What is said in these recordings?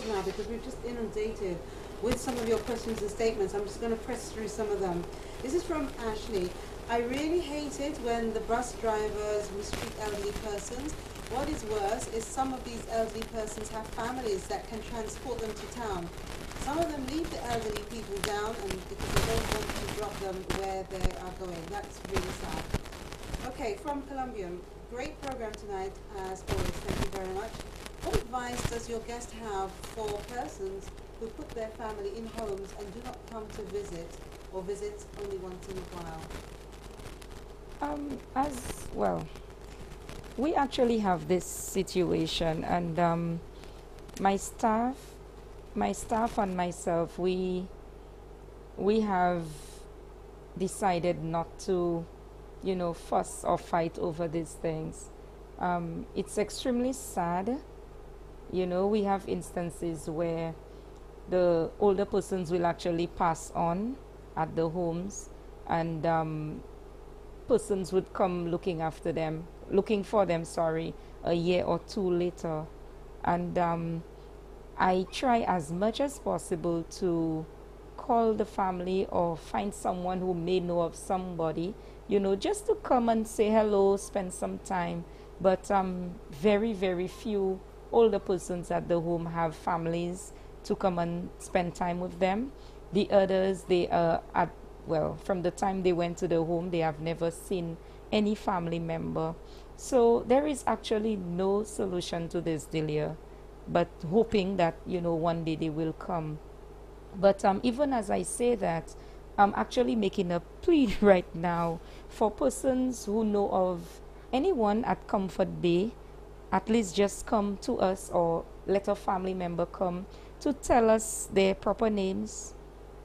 now because we've just inundated with some of your questions and statements. I'm just going to press through some of them. This is from Ashley. I really hate it when the bus drivers mistreat elderly persons. What is worse is some of these elderly persons have families that can transport them to town. Some of them leave the elderly people down and because they don't want to drop them where they are going. That's really sad. Okay, from Colombian. Great program tonight, as always. Thank you very much. What advice does your guest have for persons who put their family in homes and do not come to visit or visit only once in a while? As well, we actually have this situation, and my staff and myself, we have decided not to, you know, fuss or fight over these things. It's extremely sad. You know, we have instances where the older persons will actually pass on at the homes, and persons would come looking for them, a year or two later. And I try as much as possible to call the family or find someone who may know of somebody, you know, just to come and say hello, spend some time. But very, very few older persons at the home have families to come and spend time with them. The others, they are from the time they went to the home, they have never seen any family member. So there is actually no solution to this, Delia, but hoping that, you know, one day they will come. But even as I say that, I'm actually making a plea right now for persons who know of anyone at Comfort Bay, at least just come to us or let a family member come to tell us their proper names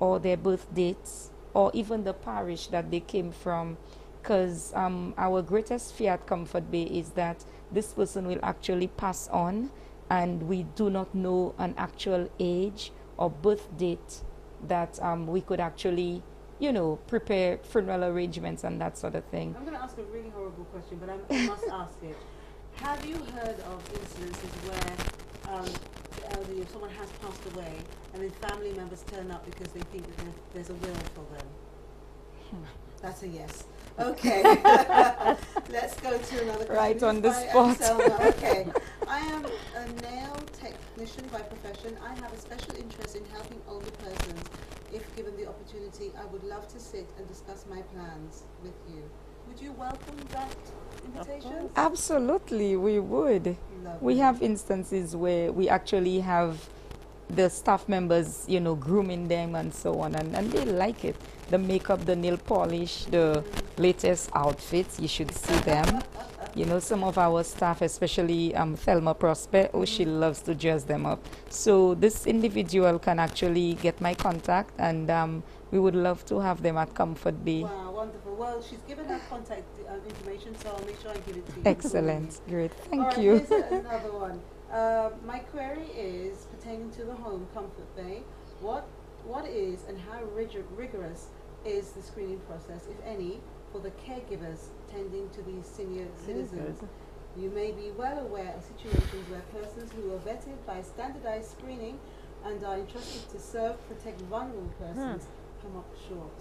or their birth dates or even the parish that they came from. Because our greatest fear at Comfort Bay is that this person will actually pass on and we do not know an actual age or birth date that we could actually, you know, prepare funeral arrangements and that sort of thing. I'm going to ask a really horrible question, but I must ask it. Have you heard of incidences where the elderly, if someone has passed away, and then family members turn up because they think that there's a will for them? That's a yes. Okay. Let's go to another question. Right on the spot. Okay. I am a nail technician by profession. I have a special interest in helping older persons. If given the opportunity, I would love to sit and discuss my plans with you. Would you welcome that invitation? Absolutely, we would. Lovely. We have instances where we actually have the staff members, you know, grooming them and so on, and they like it. The makeup, the nail polish, the latest outfits, you should see them. You know, some of our staff, especially Thelma Prosper, she loves to dress them up. So this individual can actually get my contact, and we would love to have them at Comfort Bay. Wow, wonderful. Well, she's given her contact information, so I'll make sure I give it to you. Excellent. Great. Thank All right, you. Here's another one. My query is pertaining to the home, Comfort Bay. What is and how rigorous is the screening process, if any, for the caregivers tending to these senior citizens? You may be well aware of situations where persons who are vetted by standardized screening and are entrusted to serve, protect vulnerable persons come up short.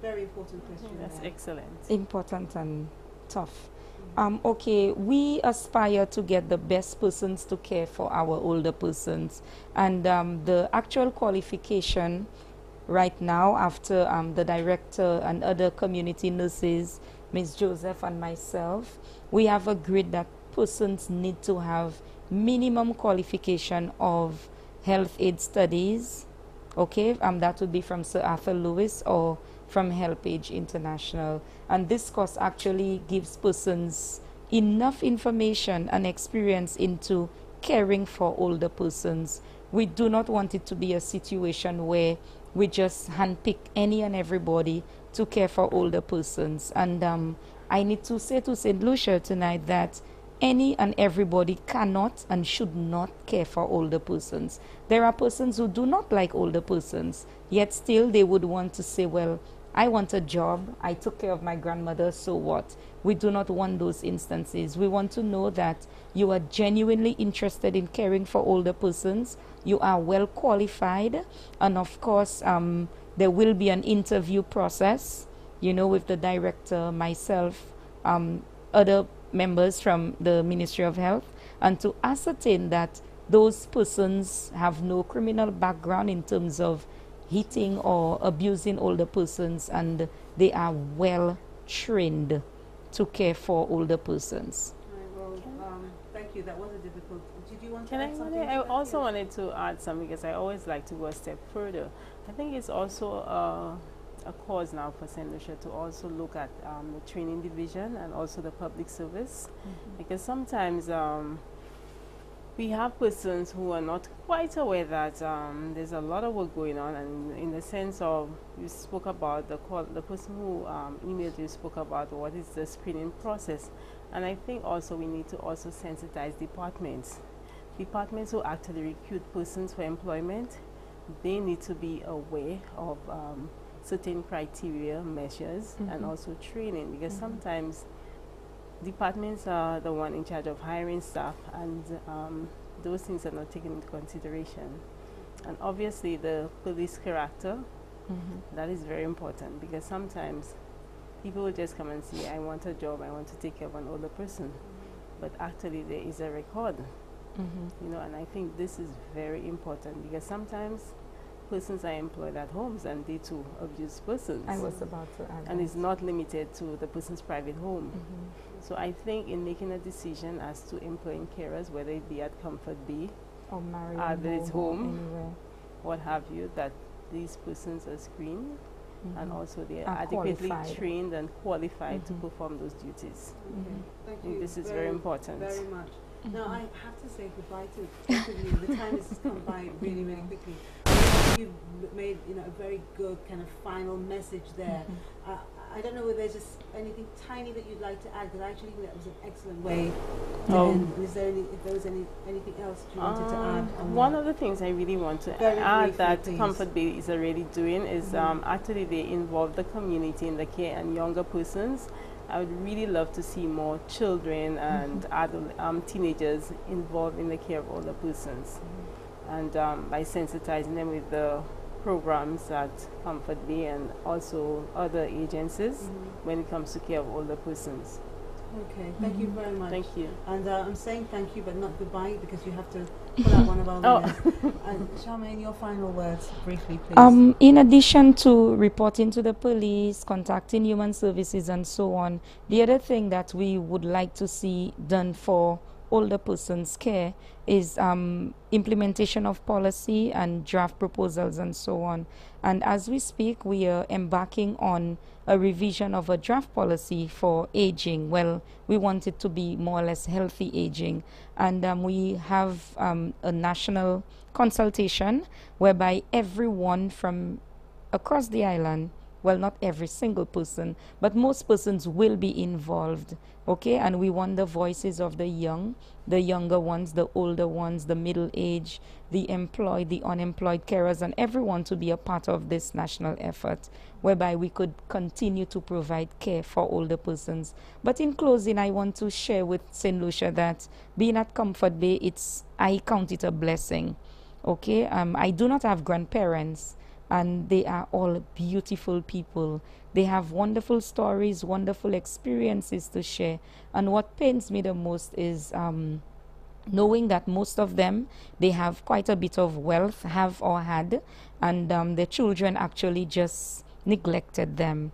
Very important question. That's excellent. Important and tough. Okay, we aspire to get the best persons to care for our older persons, and the actual qualification right now, after the director and other community nurses, Ms. Joseph and myself, we have agreed that persons need to have minimum qualification of health aid studies. Okay, that would be from Sir Arthur Lewis or from HelpAge International. And this course actually gives persons enough information and experience into caring for older persons. We do not want it to be a situation where we just handpick any and everybody to care for older persons. And I need to say to St. Lucia tonight that any and everybody cannot and should not care for older persons. There are persons who do not like older persons, yet still they would want to say, well, I want a job, I took care of my grandmother, so what? We do not want those instances. We want to know that you are genuinely interested in caring for older persons, you are well qualified, and of course, there will be an interview process, you know, with the director, myself, other members from the Ministry of Health, and to ascertain that those persons have no criminal background in terms of hitting or abusing older persons, and they are well trained to care for older persons. Right, well, thank you. That was a difficult. Did you want to Can add something? I also wanted to add something, because I always like to go a step further. I think it's also a cause now for St. Lucia to also look at the training division and also the public service, because sometimes we have persons who are not quite aware that there's a lot of work going on, and in the sense of, you spoke about the person who emailed you spoke about what is the screening process, and I think also we need to also sensitize departments who actually recruit persons for employment. They need to be aware of certain criteria, measures, and also training, because sometimes departments are the one in charge of hiring staff, and those things are not taken into consideration. And obviously the police character, that is very important, because sometimes people will just come and say, I want a job, I want to take care of an older person, but actually there is a record, you know, and I think this is very important, because sometimes persons are employed at homes and they too abuse persons. I was about to add And that. it's not limited to the person's private home. So I think in making a decision as to employing carers, whether it be at Comfort Bay, Or marry whether it's home, anywhere. what have you, that these persons are screened and also they are Are adequately qualified. trained and qualified to perform those duties. Okay. I Thank think you. this is very important. Very much. Now I have to say goodbye to both of you. The time has come by really, really quickly. You've made, you know, a very good kind of final message there. I don't know whether there's just anything tiny that you'd like to add, because I actually think that was an excellent way. And is there if there was anything else that you wanted to add? On One that? of the things I really want to Very add briefly, that please. Comfort Bay is already doing is actually they involve the community in the care and younger persons. I would really love to see more children and teenagers involved in the care of older persons, and by sensitizing them with the programs at Comfort Bay and also other agencies when it comes to care of older persons. Okay, thank you very much. Thank you. And I'm saying thank you, but not goodbye, because you have to pull out one of our winners. And Charmaine, your final words, briefly, please. In addition to reporting to the police, contacting human services and so on, the other thing that we would like to see done for older persons' care is implementation of policy and draft proposals and so on. And as we speak, we are embarking on a revision of a draft policy for aging. Well, we want it to be more or less healthy aging. And we have a national consultation whereby everyone from across the island, well, not every single person, but most persons will be involved, okay? And we want the voices of the young, the younger ones, the older ones, the middle age, the employed, the unemployed carers, and everyone to be a part of this national effort, whereby we could continue to provide care for older persons. But in closing, I want to share with St. Lucia that being at Comfort Bay, I count it a blessing, okay? I do not have grandparents, and they are all beautiful people. They have wonderful stories, wonderful experiences to share. And what pains me the most is knowing that most of them, they have quite a bit of wealth, have or had, and their children actually just neglected them.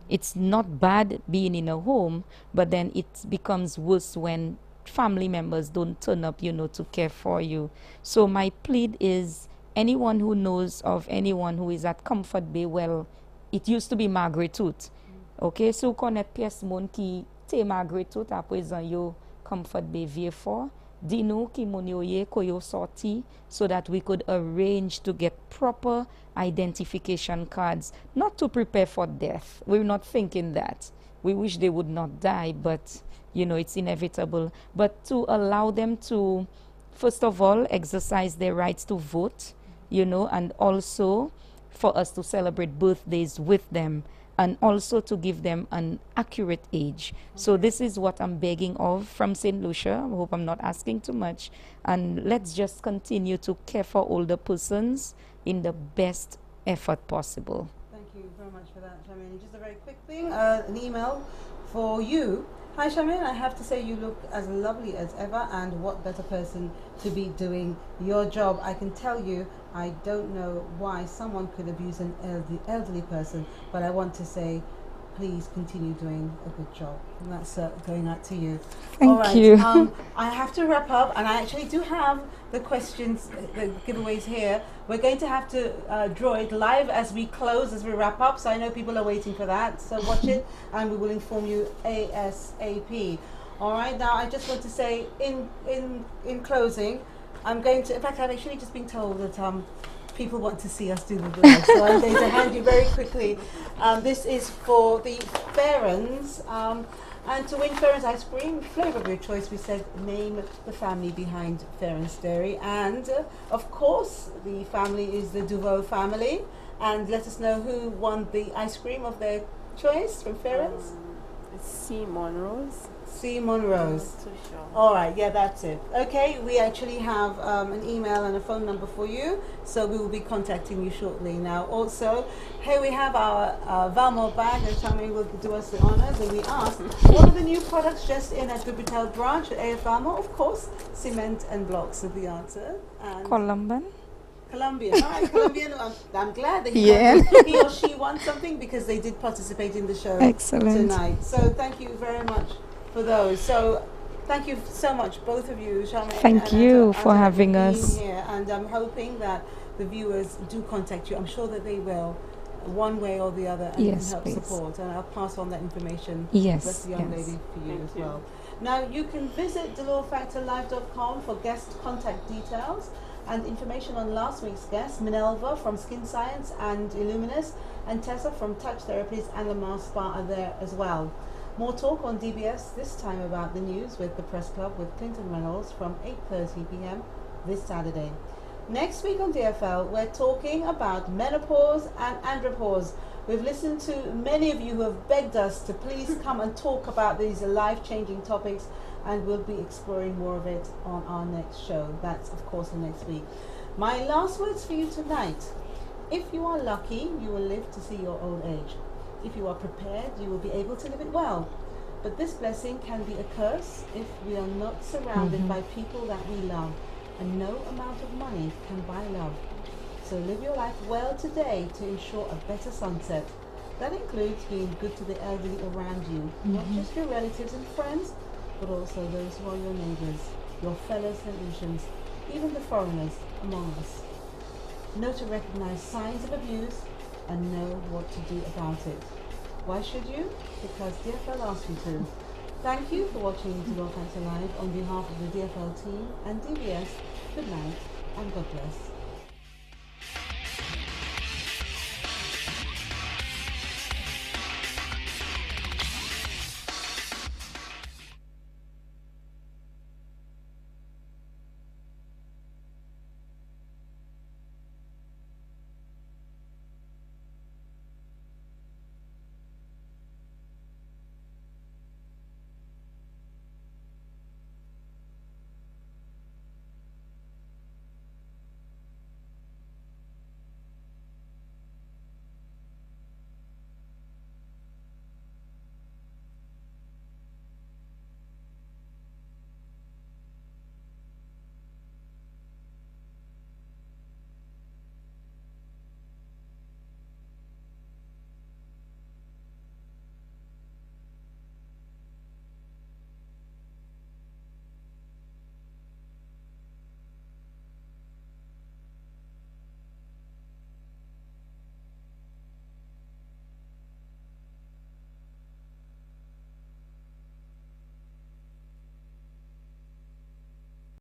It's not bad being in a home, but then it becomes worse when family members don't turn up, you know, to care for you. So my plea is, anyone who knows of anyone who is at Comfort Bay, well, it used to be Margaret Tooth. Okay, so connaître pièce moun qui te Margaret Tooth à présent yo Comfort Bay vie for. Dis-nous qui moun yo ye ko yo sorti, so that we could arrange to get proper identification cards, not to prepare for death. We're not thinking that. We wish they would not die, but you know, it's inevitable. But to allow them to, first of all, exercise their rights to vote, you know, and also for us to celebrate birthdays with them. and also to give them an accurate age. So this is what I'm begging of from St. Lucia. I hope I'm not asking too much. And let's just continue to care for older persons in the best effort possible. Thank you very much for that, Charmaine. Just a very quick thing, an email for you. Hi, Charmaine. I have to say you look as lovely as ever, and what better person to be doing your job. I can tell you, I don't know why someone could abuse an elderly person, but I want to say, please continue doing a good job. And that's going out to you. Thank All right. you. I have to wrap up, and I actually do have the questions, the giveaways here. We're going to have to draw it live as we close, as we wrap up. So I know people are waiting for that. So watch it, and we will inform you ASAP. All right. Now I just want to say, in closing, I'm going to. In fact, I've actually just been told that people want to see us do the live, so I'm going to hand you very quickly. This is for the Ferens, and to win Ferens ice cream, flavour of your choice, we said name the family behind Ferens Dairy, and of course the family is the Duveau family, and let us know who won the ice cream of their choice from Ferens. It's C. Monroe's. C. Monroe's. Not too sure. All right, yeah, that's it. Okay, we actually have an email and a phone number for you, so we will be contacting you shortly. Now, also, here we have our Valmore bag, and Charmaine will do us the honors, and we asked, what are the new products just in at Bibitel branch at AF Valmore? Of course, cement and blocks is the answer. And Columban. Colombian. All right, Colombian. I'm glad that he or she won something, because they did participate in the show tonight. So thank you very much for those. So thank you so much, both of you, Charmaine. Thank you for having us here. And I'm hoping that the viewers do contact you. I'm sure that they will, one way or the other, and yes, help please. Support. And I'll pass on that information. Yes, that's the young lady for you Thank as you. well. Now you can visit DolorFactorLive.com for guest contact details and information on last week's guests, Minerva from Skin Science and Illuminous, and Tessa from Touch Therapies and Lamar Spa are there as well. More talk on DBS, this time about the news with the Press Club with Clinton Reynolds from 8:30 p.m. this Saturday. Next week on DFL, we're talking about menopause and andropause. We've listened to many of you who have begged us to please come and talk about these life-changing topics, and we'll be exploring more of it on our next show. That's, of course, the next week. My last words for you tonight. If you are lucky, you will live to see your old age. If you are prepared, you will be able to live it well. But this blessing can be a curse if we are not surrounded by people that we love, and no amount of money can buy love. So live your life well today to ensure a better sunset. That includes being good to the elderly around you, not just your relatives and friends, but also those who are your neighbours, your fellow St. Lucians, even the foreigners among us. Know to recognise signs of abuse and know what to do about it. Why should you? Because DFL asks you to. Thank you for watching Dolor Factor Live on behalf of the DFL team and DBS. Good night and God bless.